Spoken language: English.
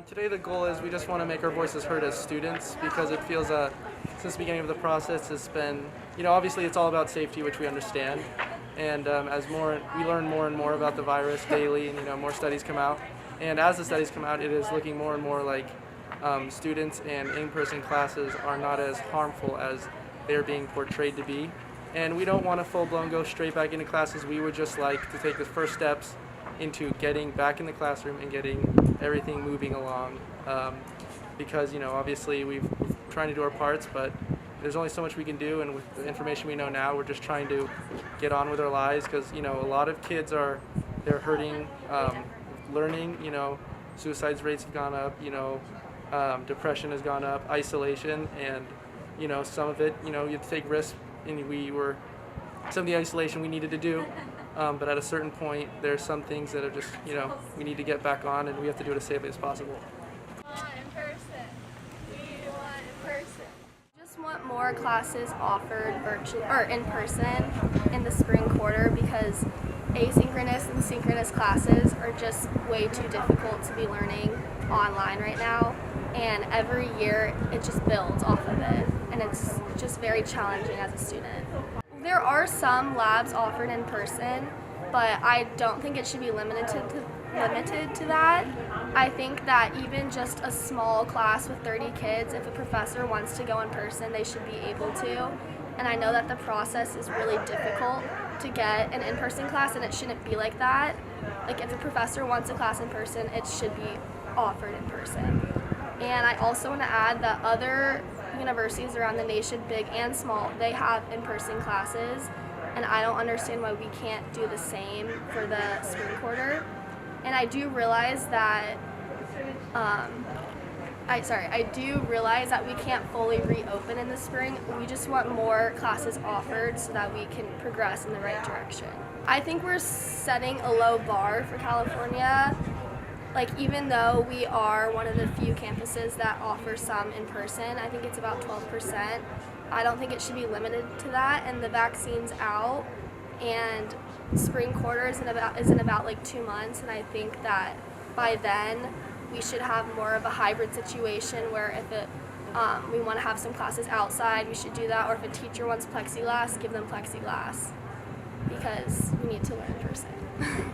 Today the goal is we just want to make our voices heard as students because it feels since the beginning of the process it's been, obviously it's all about safety, which we understand, and we learn more and more about the virus daily, and more studies come out, and as the studies come out, it is looking more and more like students and in-person classes are not as harmful as they're being portrayed to be, and we don't want to full-blown go straight back into classes. We would just like to take the first steps into getting back in the classroom and getting everything moving along, because obviously we're trying to do our parts, but there's only so much we can do, and with the information we know now, we're just trying to get on with our lives, because a lot of kids they're hurting, learning, suicide rates have gone up, depression has gone up, isolation, and some of it, you have to take risks, and some of the isolation we needed to do. But at a certain point, there's some things that are just, we need to get back on, and we have to do it as safely as possible. In person. We want in person. Just want more classes offered virtually or in person in the spring quarter, because asynchronous and synchronous classes are just way too difficult to be learning online right now. And every year, it just builds off of it, and it's just very challenging as a student. There are some labs offered in person, but I don't think it should be limited to that. I think that even just a small class with 30 kids, if a professor wants to go in person, they should be able to. And I know that the process is really difficult to get an in-person class, and it shouldn't be like that. Like, if a professor wants a class in person, it should be offered in person. And I also want to add that other universities around the nation, big and small, they have in-person classes, and I don't understand why we can't do the same for the spring quarter. And I do realize that I do realize that we can't fully reopen in the spring. We just want more classes offered so that we can progress in the right direction. I think we're setting a low bar for California. Like, even though we are one of the few campuses that offer some in person, I think it's about 12%. I don't think it should be limited to that, and the vaccine's out, and spring quarter is in about like 2 months, and I think that by then we should have more of a hybrid situation where if we want to have some classes outside, we should do that, or if a teacher wants plexiglass, give them plexiglass, because we need to learn in person.